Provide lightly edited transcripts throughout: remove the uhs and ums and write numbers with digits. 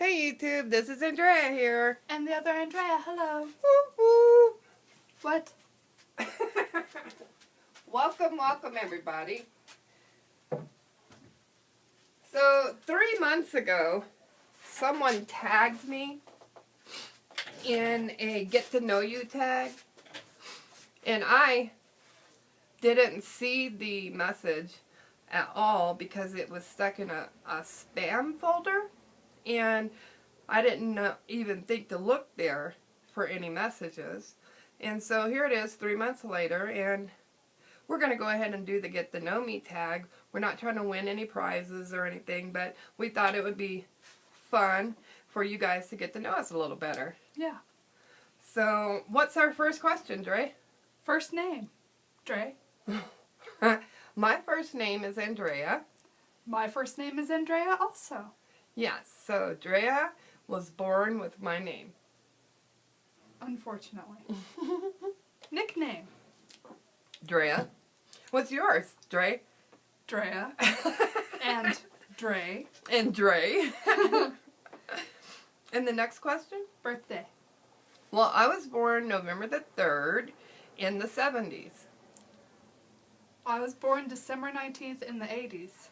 Hey YouTube, this is Andrea here. And the other Andrea, hello. Woo woo. What? Welcome everybody. So 3 months ago, someone tagged me in a get to know you tag. And I didn't see the message at all because it was stuck in a spam folder. And I didn't even think to look there for any messages. And so here it is 3 months later, and we're going to go ahead and do the Get to Know Me tag. We're not trying to win any prizes or anything, but we thought it would be fun for you guys to get to know us a little better. Yeah. So what's our first question, Dre? First name, Dre. My first name is Andrea. My first name is Andrea also. Yes, so Drea was born with my name. Unfortunately. Nickname. Drea. What's yours, Dre? Drea. And Dre. And Dre. And the next question? Birthday. Well, I was born November the 3rd in the 70s. I was born December 19th in the 80s.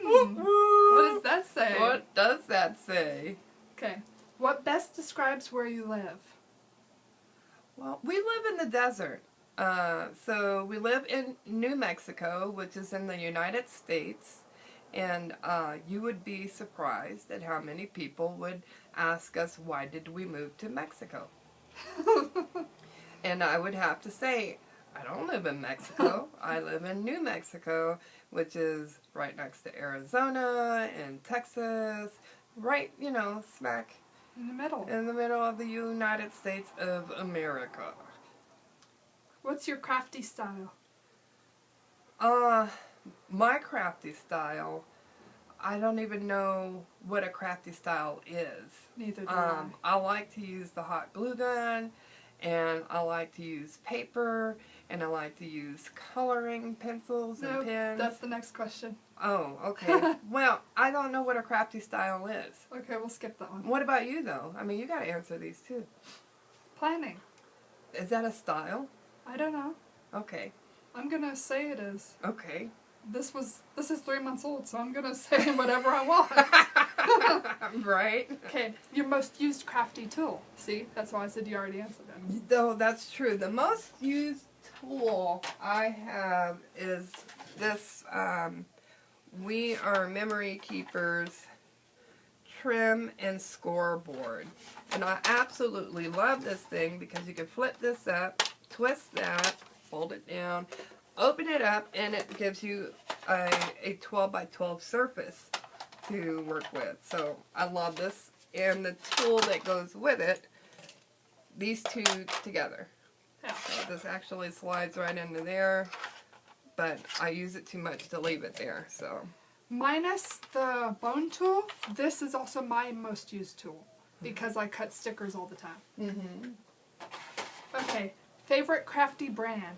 What What does that say? What does that say? Okay. What best describes where you live? Well, we live in the desert. So we live in New Mexico, which is in the United States. And you would be surprised at how many people would ask us, why did we move to Mexico? And I would have to say, I don't live in Mexico. I live in New Mexico, which is right next to Arizona and Texas, right, you know, smack In the middle. in the middle of the United States of America. What's your crafty style? My crafty style, I don't even know what a crafty style is. Neither do I. I like to use the hot glue gun, and I like to use paper, and I like to use coloring pencils and pens. That's the next question. Oh, okay. Well, I don't know what a crafty style is. Okay, we'll skip that one. What about you, though? I mean, you got to answer these, too. Planning. Is that a style? I don't know. Okay. I'm gonna say it is. Okay. This is 3 months old, so I'm gonna say whatever I want. Right? Okay, your most used crafty tool. See, that's why I said you already answered it. No, that's true. The most used tool I have is this, We Are Memory Keepers trim and scoreboard. And I absolutely love this thing because you can flip this up, twist that, fold it down, open it up, and it gives you a 12 by 12 surface to work with. So I love this. And the tool that goes with it, these two together. Yeah. So this actually slides right into there, but I use it too much to leave it there. So Minus the bone tool, this is also my most used tool because I cut stickers all the time. mm-hmm. Okay, favorite crafty brand.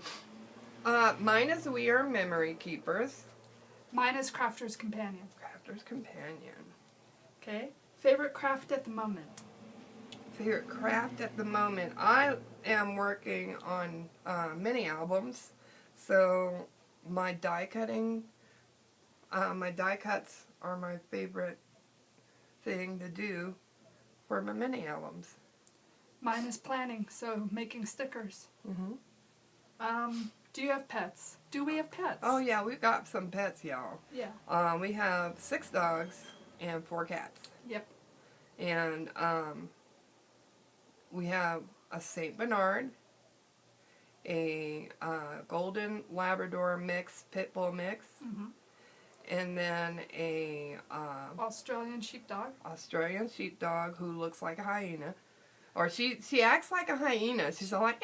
Mine is We Are Memory Keepers. Mine is Crafter's Companion. Crafter's Companion. Okay, favorite craft at the moment. Favorite craft at the moment. I am working on mini albums, so my die cutting, my die cuts are my favorite thing to do for my mini albums. Mine is planning, so making stickers. Mm-hmm. Do you have pets? Do we have pets? Oh yeah, we've got some pets, y'all. Yeah. We have 6 dogs and 4 cats. Yep. And we have a Saint Bernard, a Golden Labrador mix, pit bull mix, and then a Australian sheepdog. Australian sheepdog who looks like a hyena, or she acts like a hyena. She's all like,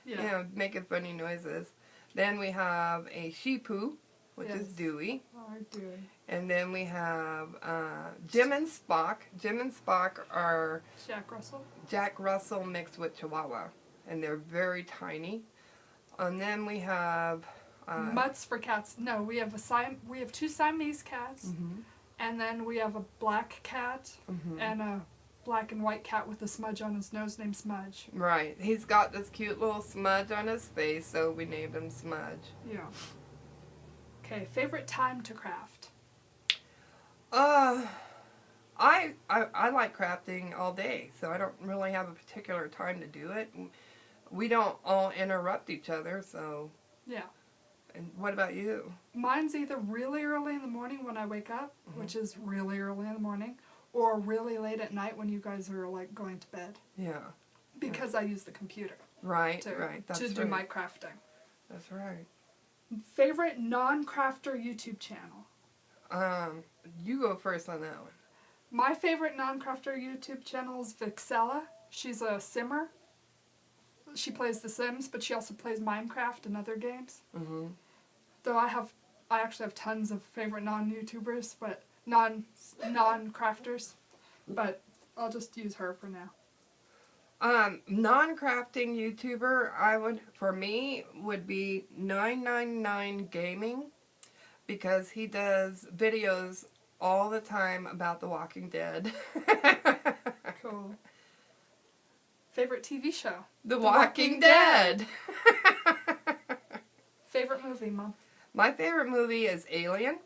you know, making funny noises. Then we have a Shih-Poo, which is Dewey. Oh, Dewey. And then we have Jim and Spock. Jim and Spock are Jack Russell mixed with Chihuahua. And they're very tiny. And then we have Mutts for cats. No, we have 2 Siamese cats And then we have a black cat and a black and white cat with a smudge on his nose named Smudge. Right. He's got this cute little smudge on his face, so we named him Smudge. Yeah. Okay, favorite time to craft? I like crafting all day, so I don't really have a particular time to do it. We don't all interrupt each other, so... Yeah. And what about you? Mine's either really early in the morning when I wake up, which is really early in the morning, or really late at night when you guys are like going to bed. Yeah. Because I use the computer. Right, to, right. That's to do right. my crafting. That's right. Favorite non-crafter YouTube channel? You go first on that one. My favorite non-crafter YouTube channel is Vixella. She's a simmer. She plays The Sims, but she also plays Minecraft and other games. Mm-hmm. Though I actually have tons of favorite non-YouTubers, but non-crafters. But I'll just use her for now. Non-crafting YouTuber, for me, would be 999 Gaming, because he does videos all the time about The Walking Dead. Cool. Favorite TV show? The Walking Dead. Favorite movie, Mom? My favorite movie is Alien.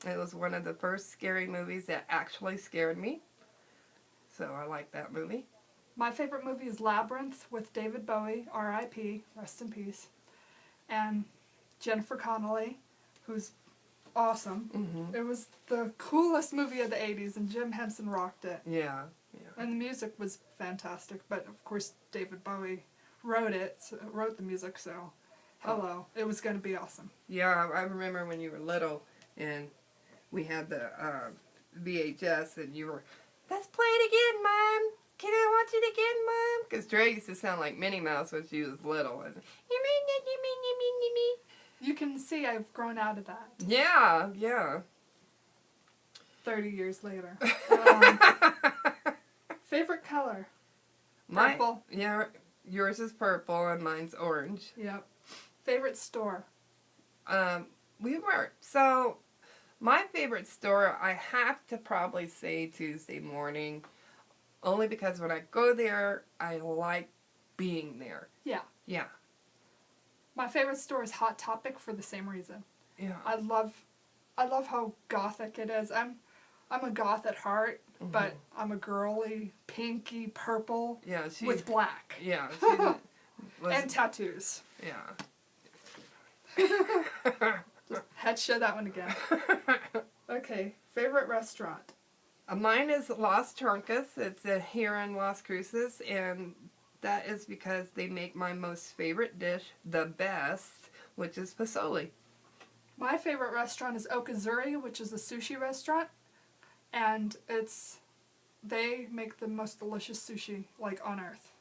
It was one of the first scary movies that actually scared me. So I like that movie. My favorite movie is Labyrinth with David Bowie, R.I.P., rest in peace, and Jennifer Connelly, who's awesome. Mm-hmm. It was the coolest movie of the 80s, and Jim Henson rocked it. Yeah. And the music was fantastic, but of course David Bowie wrote the music, so hello, it was going to be awesome. Yeah, I remember when you were little and we had the VHS and you were, let's play it again, Mom. Can I watch it again, Mom? Because Dre used to sound like Minnie Mouse when she was little. And You can see I've grown out of that. yeah, yeah. 30 years later. Favorite color? Purple. Yeah, yours is purple and mine's orange. Yep. Favorite store? So my favorite store, I have to probably say Tuesday Morning, only because when I go there, I like being there. Yeah. Yeah. My favorite store is Hot Topic for the same reason. Yeah. I love how gothic it is. I'm a goth at heart, but I'm a girly, pinky, purple with black. Yeah. And tattoos. Yeah. Just headshot that one again. Okay, favorite restaurant? Mine is Las Trancas. It's here in Las Cruces, and that is because they make my most favorite dish the best, which is pozole. My favorite restaurant is Okazuri, which is a sushi restaurant, and they make the most delicious sushi, like, on earth.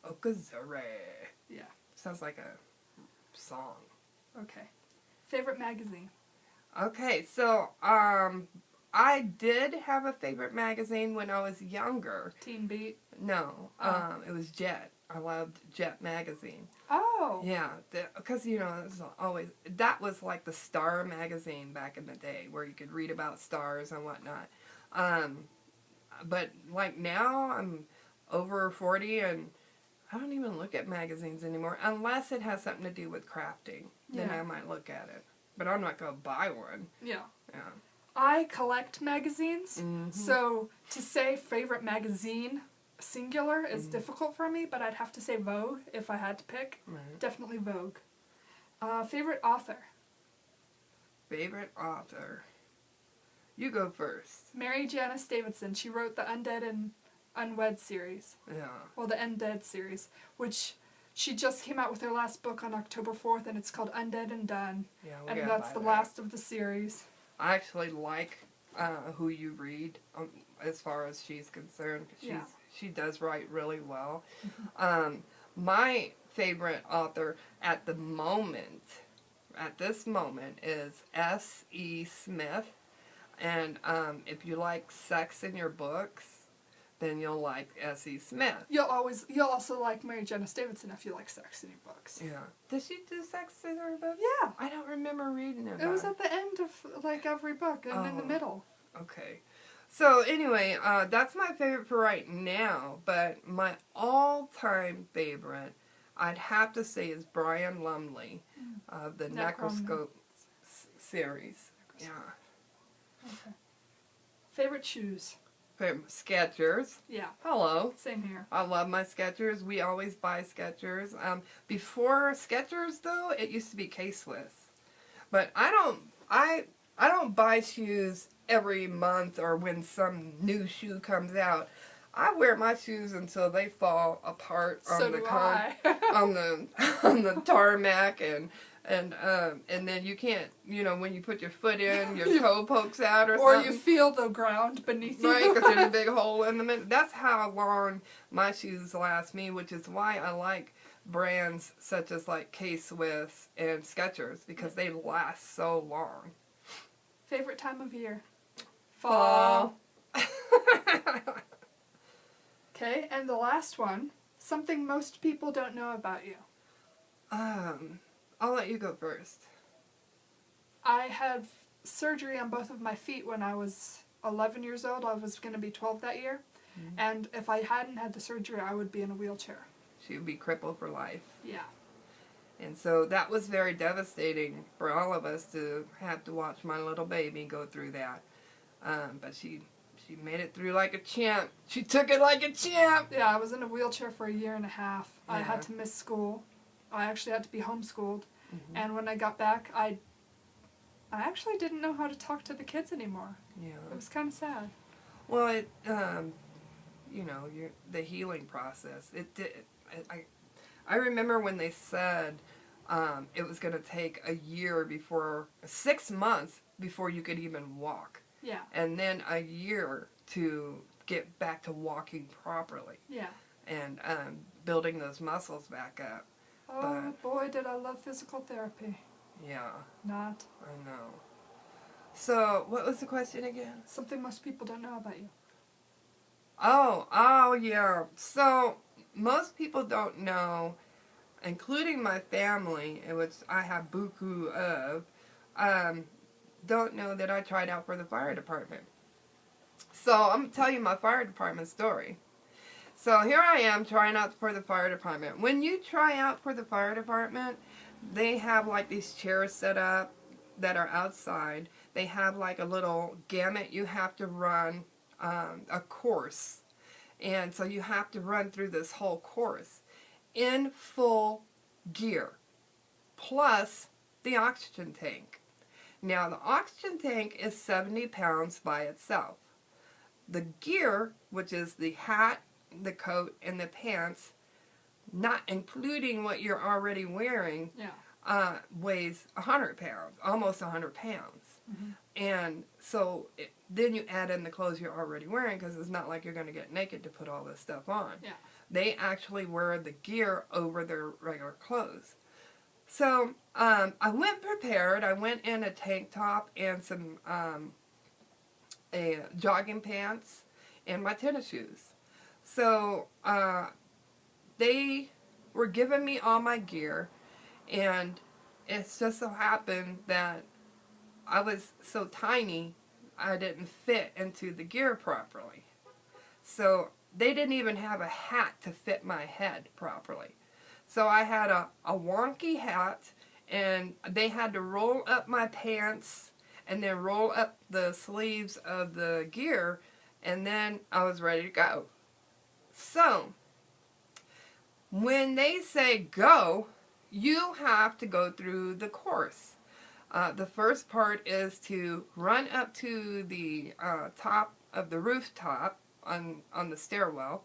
Okazure. Yeah. Sounds like a song. Okay. Favorite magazine? Okay, so, I did have a favorite magazine when I was younger. Teen Beat? No, it was Jet. I loved Jet magazine. Oh. Yeah, because, it was that was like the Star magazine back in the day, where you could read about stars and whatnot. But, like, now I'm over 40 and I don't even look at magazines anymore, unless it has something to do with crafting. Then I might look at it. But I'm not going to buy one. Yeah. Yeah. I collect magazines, Mm-hmm. so to say favorite magazine, singular, is difficult for me, but I'd have to say Vogue if I had to pick. Right. Definitely Vogue. Favorite author? Favorite author? You go first. Mary Janice Davidson. She wrote the Undead and Unwed series. Yeah. Well, the Undead series, which she just came out with her last book on October 4th, and it's called Undead and Done. Yeah, and that's the last of the series. I actually like who you read as far as she's concerned. She does write really well. My favorite author at this moment, is S.E. Smith. And if you like sex in your books, then you'll like S.E. Smith. You'll also like Mary Janice Davidson if you like sex in your books. Yeah. Does she do sex in her books? Yeah. I don't remember reading it. It was at the end of, like, every book and in the middle. Okay. So anyway, that's my favorite for right now, but my all-time favorite, I'd have to say, is Brian Lumley of the Necroscope series. Yeah. Okay. Favorite shoes? Skechers. Yeah. Hello. Same here. I love my Skechers. We always buy Skechers. Before Skechers, though, it used to be K-Swiss. But I don't buy shoes every month or when some new shoe comes out. I wear my shoes until they fall apart on So the do I. on the tarmac and then you can't, when you put your foot in, your toe pokes out or something. Or you feel the ground beneath you. Right, because there's a big hole in the middle. That's how long my shoes last me, which is why I like brands such as like K-Swiss and Skechers, because they last so long. Favorite time of year? Fall. Okay, and the last one, something most people don't know about you. I'll let you go first. I had surgery on both of my feet when I was 11 years old. I was going to be 12 that year. Mm-hmm. And if I hadn't had the surgery, I would be in a wheelchair. She would be crippled for life. Yeah. And so that was very devastating for all of us to have to watch my little baby go through that. But she made it through like a champ. She took it like a champ. Yeah, I was in a wheelchair for a year and a half. Yeah. I had to miss school. I actually had to be homeschooled. Mm-hmm. And when I got back, I actually didn't know how to talk to the kids anymore. Yeah. It was kind of sad. Well, the healing process. It did. I remember when they said it was going to take 6 months before you could even walk. Yeah. And then a year to get back to walking properly. Yeah. And building those muscles back up. Oh, boy, did I love physical therapy. Yeah. Not. I know. So, what was the question again? Something most people don't know about you. Oh, yeah. So, most people don't know, including my family, which I have buku of, don't know that I tried out for the fire department. So, I'm going to tell you my fire department story. So, here I am trying out for the fire department. When you try out for the fire department, they have like these chairs set up that are outside. They have like a little gamut you have to run, a course. And so you have to run through this whole course in full gear, plus the oxygen tank. Now, the oxygen tank is 70 pounds by itself. The gear, which is the hat, the coat, and the pants, not including what you're already wearing, weighs 100 pounds, almost 100 pounds. Mm-hmm. And so then you add in the clothes you're already wearing, because it's not like you're going to get naked to put all this stuff on. Yeah. They actually wear the gear over their regular clothes. So I went prepared. I went in a tank top and some jogging pants and my tennis shoes. So they were giving me all my gear, and it just so happened that I was so tiny, I didn't fit into the gear properly. So they didn't even have a hat to fit my head properly. So I had a wonky hat, and they had to roll up my pants and then roll up the sleeves of the gear, and then I was ready to go. So when they say go, you have to go through the course. The first part is to run up to the top of the rooftop on the stairwell.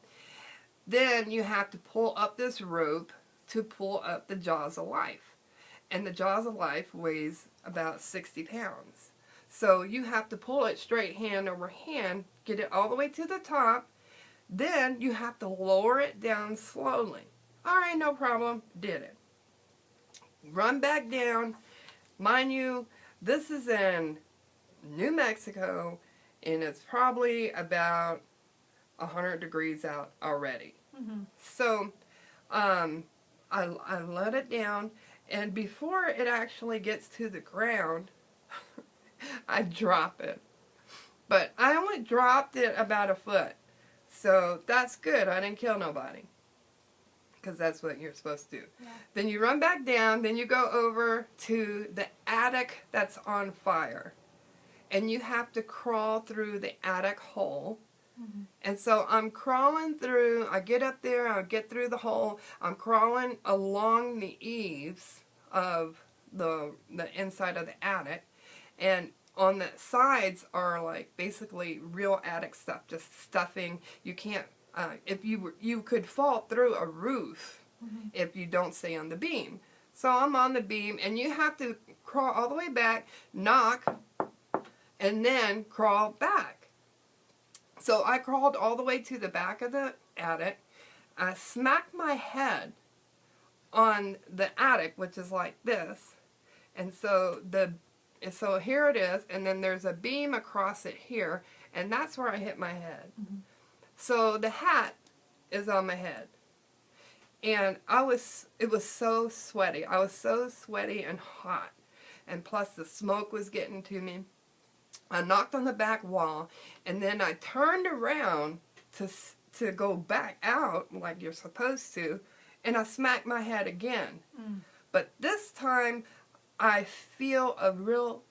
Then you have to pull up this rope to pull up the Jaws of Life. And the Jaws of Life weighs about 60 pounds. So you have to pull it straight hand over hand, get it all the way to the top. Then you have to lower it down slowly. All right, no problem. Did it. Run back down. Mind you, this is in New Mexico, and it's probably about 100 degrees out already. Mm-hmm. So I let it down, and before it actually gets to the ground, I drop it. But I only dropped it about a foot. So that's good. I didn't kill nobody. Because that's what you're supposed to do. Yeah. Then you run back down. Then you go over to the attic that's on fire. And you have to crawl through the attic hole. Mm-hmm. And so I'm crawling through. I get up there. I get through the hole. I'm crawling along the eaves of the inside of the attic. And on the sides are like basically real attic stuff, just stuffing. You can't, if you could fall through a roof Mm-hmm. if you don't stay on the beam. So I'm on the beam, and you have to crawl all the way back, knock, and then crawl back. So I crawled all the way to the back of the attic. I smacked my head on the attic, which is like this, and so here it is, and then there's a beam across it here, and that's where I hit my head. Mm-hmm. So the hat is on my head. And it was so sweaty. I was so sweaty and hot. And plus the smoke was getting to me. I knocked on the back wall, and then I turned around to go back out like you're supposed to, and I smacked my head again. Mm. But this time I feel a real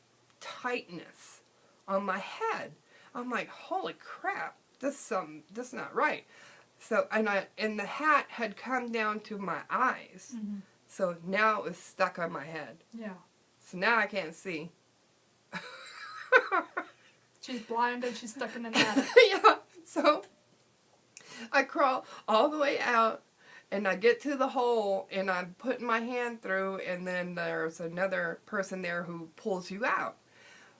tightness on my head. I'm like, holy crap, this not right. So and the hat had come down to my eyes. Mm-hmm. So now it was stuck on my head. Yeah. So now I can't see. She's blind and she's stuck in an attic. Yeah. So I crawl all the way out, and I get to the hole, and I'm putting my hand through, and then there's another person there who pulls you out.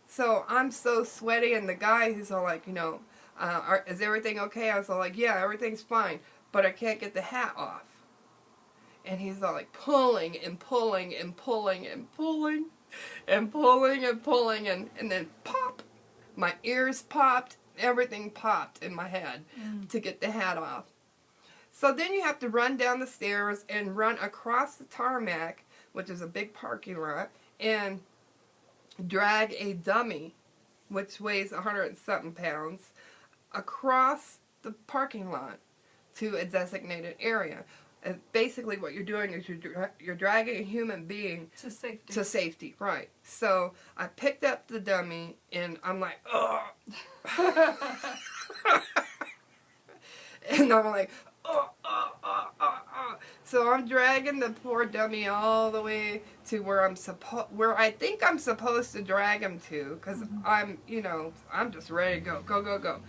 So I'm so sweaty, and the guy, he's all like, is everything okay? I was all like, yeah, everything's fine, but I can't get the hat off. And he's all like pulling and pulling and pulling and pulling and pulling and pulling, and then pop, my ears popped, everything popped in my head to get the hat off. So then you have to run down the stairs and run across the tarmac, which is a big parking lot, and drag a dummy, which weighs 100 and something pounds, across the parking lot to a designated area. And basically what you're doing is you're dragging a human being To safety. to safety, right. So I picked up the dummy, and I'm like, ugh. And I'm like, ugh. So I'm dragging the poor dummy all the way to where I think I'm supposed to drag him to, because I'm just ready to go.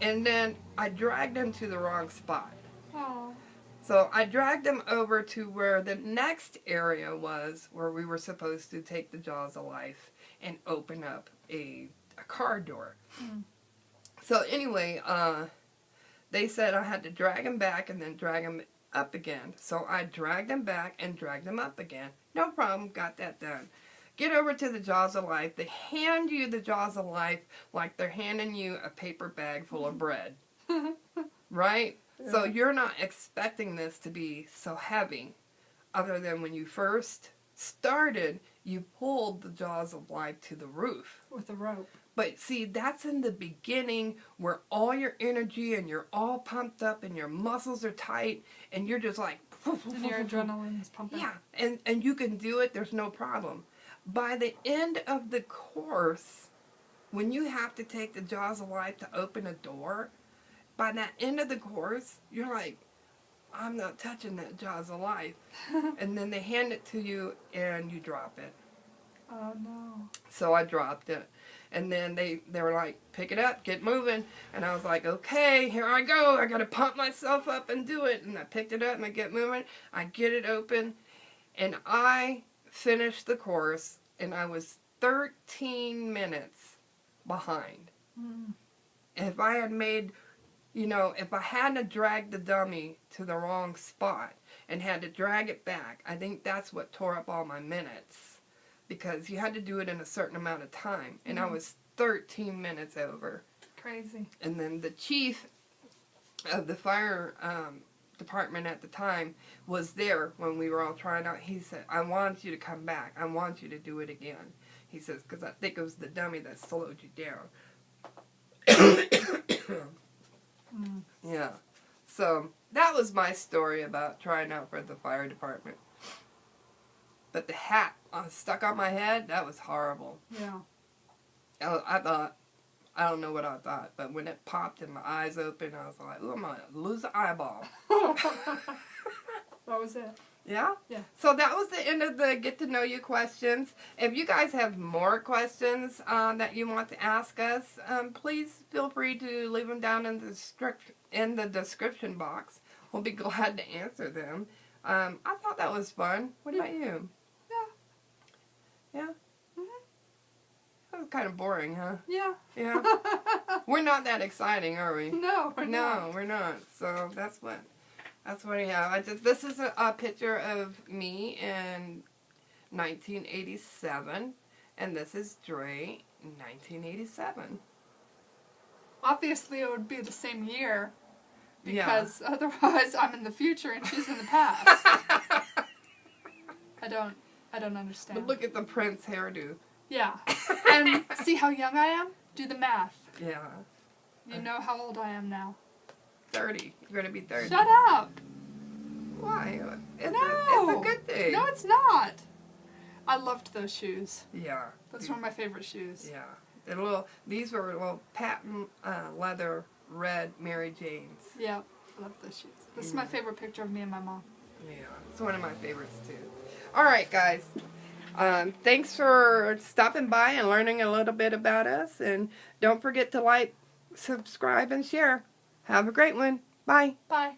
And then I dragged him to the wrong spot. Oh. So I dragged him over to where the next area was, where we were supposed to take the jaws of life and open up a car door. Mm. So anyway, they said I had to drag him back and then drag him up again. So I dragged him back and dragged him up again. No problem, got that done. Get over to the jaws of life. They hand you the jaws of life like they're handing you a paper bag full of bread. Right? Yeah. So you're not expecting this to be so heavy, other than when you first started, you pulled the jaws of life to the roof. With a rope. But see, that's in the beginning where all your energy and you're all pumped up and your muscles are tight and you're just like... And your adrenaline is pumping. Yeah, and you can do it, there's no problem. By the end of the course, when you have to take the jaws of life to open a door, by that end of the course, you're like, I'm not touching that jaws of life. And then they hand it to you and you drop it. Oh no. So I dropped it. And then they were like, pick it up, get moving. And I was like, okay, here I go. I got to pump myself up and do it. And I picked it up and I get moving. I get it open. And I finished the course. And I was 13 minutes behind. Mm. If I had made, if I hadn't dragged the dummy to the wrong spot and had to drag it back, I think that's what tore up all my minutes. Because you had to do it in a certain amount of time. And I was 13 minutes over. Crazy. And then the chief of the fire department at the time was there when we were all trying out. He said, I want you to come back. I want you to do it again. He says, because I think it was the dummy that slowed you down. Yeah. So that was my story about trying out for the fire department. But the hat stuck on my head, that was horrible. Yeah. I thought, I don't know what I thought, but when it popped and my eyes opened, I was like, ooh, I'm going to lose an eyeball. That was it. Yeah? Yeah. So that was the end of the get to know you questions. If you guys have more questions that you want to ask us, please feel free to leave them down in the description box. We'll be glad to answer them. I thought that was fun. What about you? Yeah. Yeah? That was kind of boring, huh? Yeah. Yeah. We're not that exciting, are we? No, we're not. No, we're not. So that's what we have. This is a picture of me in 1987, and this is Dre in 1987. Obviously, it would be the same year, Yeah. because otherwise I'm in the future and she's in the past. I don't understand. But look at the Prince hairdo. Yeah. And see how young I am? Do the math. Yeah. You know how old I am now. 30. You're going to be 30. Shut up. Why? It's No. a good thing. No, it's not. I loved those shoes. Yeah. Those were my favorite shoes. Yeah. These were little patent leather red Mary Janes. Yeah, I love those shoes. This is my favorite picture of me and my mom. Yeah. It's one of my favorites too. All right, guys. Thanks for stopping by and learning a little bit about us. And don't forget to like, subscribe, and share. Have a great one. Bye. Bye.